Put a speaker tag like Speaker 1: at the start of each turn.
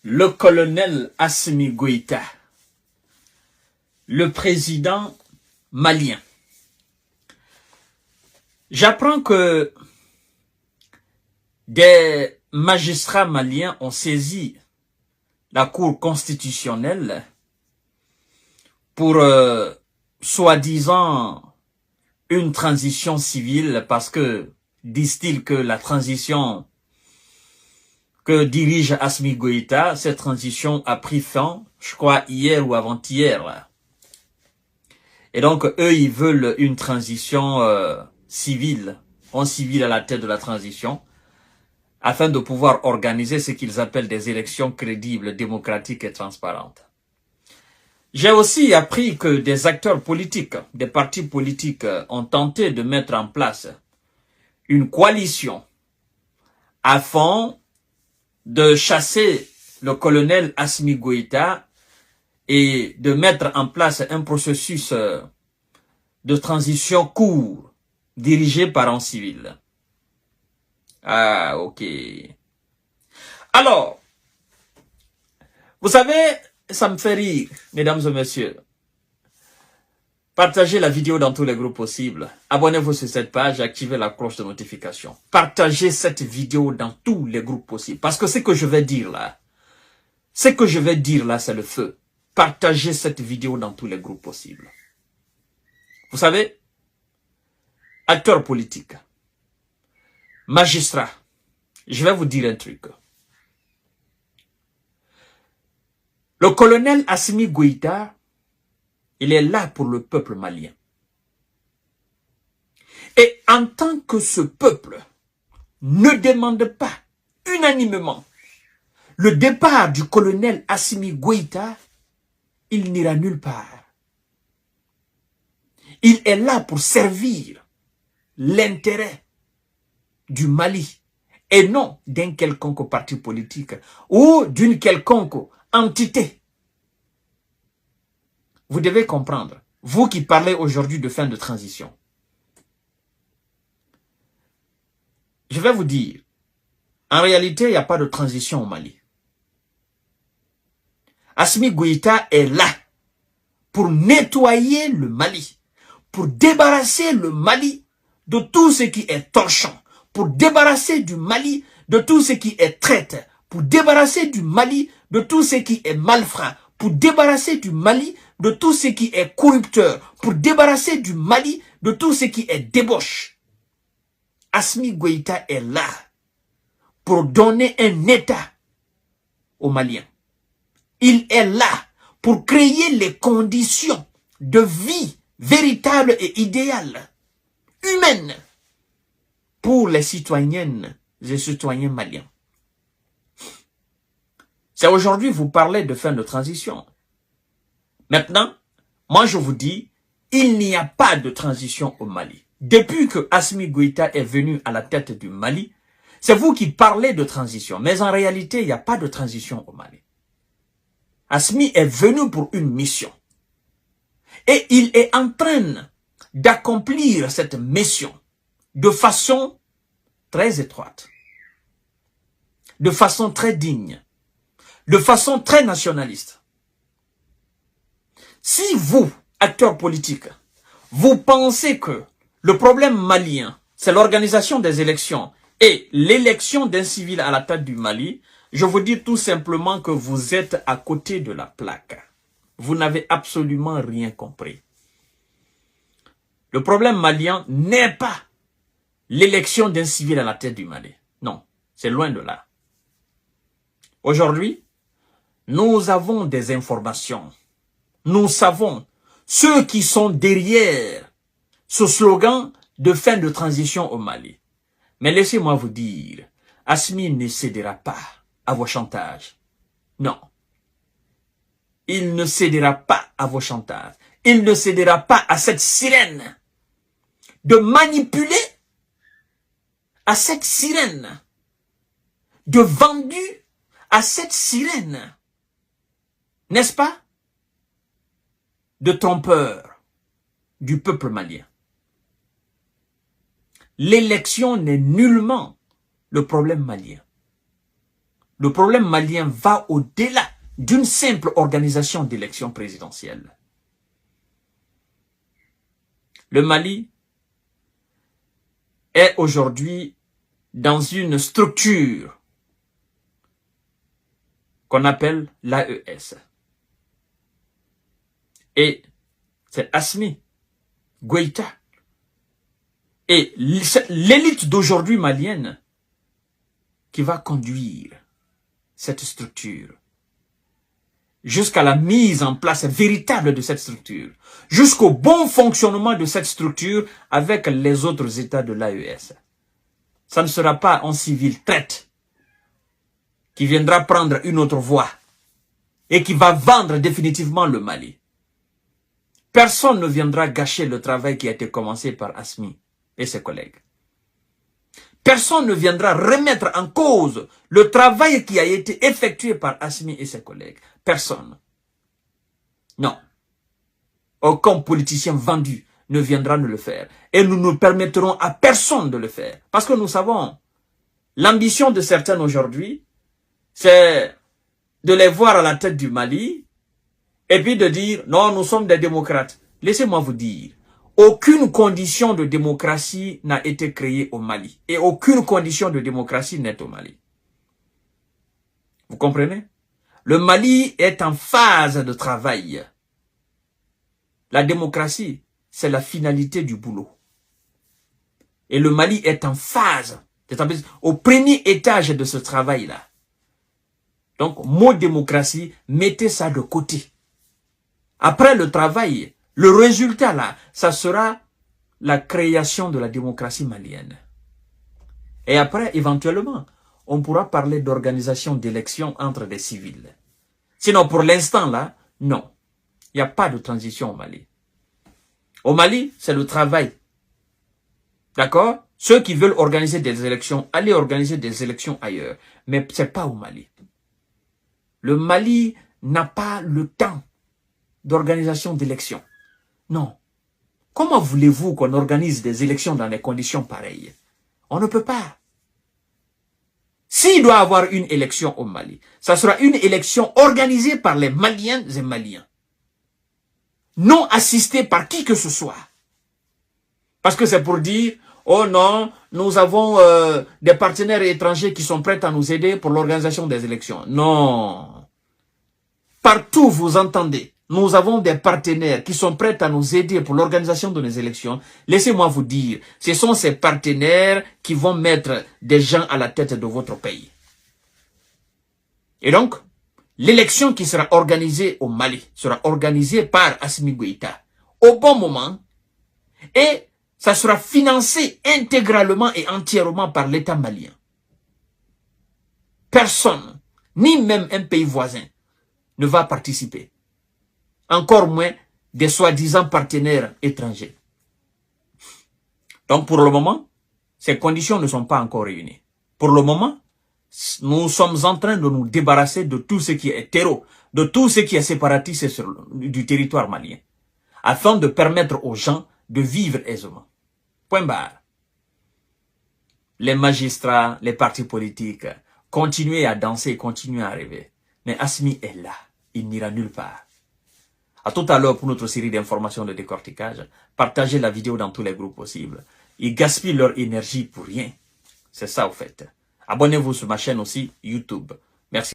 Speaker 1: le colonel Assimi Goïta, le président malien. J'apprends que des magistrats maliens ont saisi la Cour constitutionnelle pour soi-disant une transition civile parce que, disent-ils que la transition que dirige Assimi Goïta, cette transition a pris fin, je crois, hier ou avant-hier. Et donc, eux, ils veulent une transition civile, un civil à la tête de la transition, afin de pouvoir organiser ce qu'ils appellent des élections crédibles, démocratiques et transparentes. J'ai aussi appris que des acteurs politiques, des partis politiques ont tenté de mettre en place une coalition afin de chasser le colonel Assimi Goïta et de mettre en place un processus de transition court, dirigé par un civil. Ah, ok. Alors, vous savez, ça me fait rire, mesdames et messieurs. Partagez la vidéo dans tous les groupes possibles. Abonnez-vous sur cette page et activez la cloche de notification. Partagez cette vidéo dans tous les groupes possibles. Parce que ce que je vais dire là, c'est le feu. Partagez cette vidéo dans tous les groupes possibles. Vous savez, acteurs politiques, magistrats, je vais vous dire un truc. Le colonel Assimi Goïta, il est là pour le peuple malien. Et en tant que ce peuple ne demande pas unanimement le départ du colonel Assimi Goïta, il n'ira nulle part. Il est là pour servir l'intérêt du Mali et non d'un quelconque parti politique ou d'une quelconque entité. Vous devez comprendre, vous qui parlez aujourd'hui de fin de transition. Je vais vous dire, en réalité, il n'y a pas de transition au Mali. Assimi Goïta est là pour nettoyer le Mali, pour débarrasser le Mali de tout ce qui est torchant, pour débarrasser du Mali de tout ce qui est traite, pour débarrasser du Mali de tout ce qui est malfrat, pour débarrasser du Mali de tout ce qui est corrupteur, pour débarrasser du Mali de tout ce qui est débauche. Assimi Goïta est là pour donner un État aux Maliens. Il est là pour créer les conditions de vie véritables et idéales, humaines, pour les citoyennes et citoyens maliens. C'est aujourd'hui vous parlez de fin de transition. Maintenant, moi je vous dis, il n'y a pas de transition au Mali. Depuis que Assimi Goïta est venu à la tête du Mali, c'est vous qui parlez de transition. Mais en réalité, il n'y a pas de transition au Mali. Assimi est venu pour une mission. Et il est en train d'accomplir cette mission de façon très étroite, de façon très digne, de façon très nationaliste. Si vous, acteurs politiques, vous pensez que le problème malien, c'est l'organisation des élections et l'élection d'un civil à la tête du Mali, je vous dis tout simplement que vous êtes à côté de la plaque. Vous n'avez absolument rien compris. Le problème malien n'est pas l'élection d'un civil à la tête du Mali. Non, c'est loin de là. Aujourd'hui, nous avons des informations. Nous savons ceux qui sont derrière ce slogan de fin de transition au Mali. Mais laissez-moi vous dire, Assimi ne cédera pas à vos chantages. Non. Il ne cédera pas à vos chantages. Il ne cédera pas à cette sirène de manipuler, à cette sirène de vendu, à cette sirène, n'est-ce pas, de trompeur du peuple malien. L'élection n'est nullement le problème malien. Le problème malien va au-delà d'une simple organisation d'élection présidentielle. Le Mali est aujourd'hui dans une structure qu'on appelle l'AES. Et c'est Assimi Goïta et l'élite d'aujourd'hui malienne qui va conduire cette structure jusqu'à la mise en place véritable de cette structure, jusqu'au bon fonctionnement de cette structure avec les autres États de l'AES. Ça ne sera pas un civil traite qui viendra prendre une autre voie et qui va vendre définitivement le Mali. Personne ne viendra gâcher le travail qui a été commencé par Assimi et ses collègues. Personne ne viendra remettre en cause le travail qui a été effectué par Assimi et ses collègues. Personne. Non. Aucun politicien vendu ne viendra nous le faire. Et nous ne permettrons à personne de le faire. Parce que nous savons, l'ambition de certains aujourd'hui, c'est de les voir à la tête du Mali et puis de dire, non, nous sommes des démocrates. Laissez-moi vous dire, aucune condition de démocratie n'a été créée au Mali. Et aucune condition de démocratie n'est au Mali. Vous comprenez? Le Mali est en phase de travail. La démocratie, c'est la finalité du boulot. Et le Mali est en phase, au premier étage de ce travail-là. Donc, mot démocratie, mettez ça de côté. Après le travail, le résultat là, ça sera la création de la démocratie malienne. Et après, éventuellement, on pourra parler d'organisation d'élections entre des civils. Sinon, pour l'instant là, non. Il n'y a pas de transition au Mali. Au Mali, c'est le travail. D'accord? Ceux qui veulent organiser des élections, allez organiser des élections ailleurs. Mais ce n'est pas au Mali. Le Mali n'a pas le temps d'organisation d'élections. Non. Comment voulez-vous qu'on organise des élections dans des conditions pareilles? On ne peut pas. S'il doit y avoir une élection au Mali, ça sera une élection organisée par les Maliens et Maliens. Non assistée par qui que ce soit. Parce que c'est pour dire, oh non, nous avons des partenaires étrangers qui sont prêts à nous aider pour l'organisation des élections. Non. Partout vous entendez, nous avons des partenaires qui sont prêts à nous aider pour l'organisation de nos élections. Laissez-moi vous dire, ce sont ces partenaires qui vont mettre des gens à la tête de votre pays. Et donc, l'élection qui sera organisée au Mali sera organisée par Assimi Goïta au bon moment et ça sera financé intégralement et entièrement par l'État malien. Personne, ni même un pays voisin, ne va participer. Encore moins des soi-disant partenaires étrangers. Donc pour le moment, ces conditions ne sont pas encore réunies. Pour le moment, nous sommes en train de nous débarrasser de tout ce qui est terreau, de tout ce qui est séparatiste du territoire malien, afin de permettre aux gens de vivre aisément. Point barre. Les magistrats, les partis politiques, continuez à danser, continuez à rêver. Mais Assimi est là. Il n'ira nulle part. À tout à l'heure pour notre série d'informations de décortiquage. Partagez la vidéo dans tous les groupes possibles. Ils gaspillent leur énergie pour rien. C'est ça au fait. Abonnez-vous sur ma chaîne aussi, YouTube. Merci.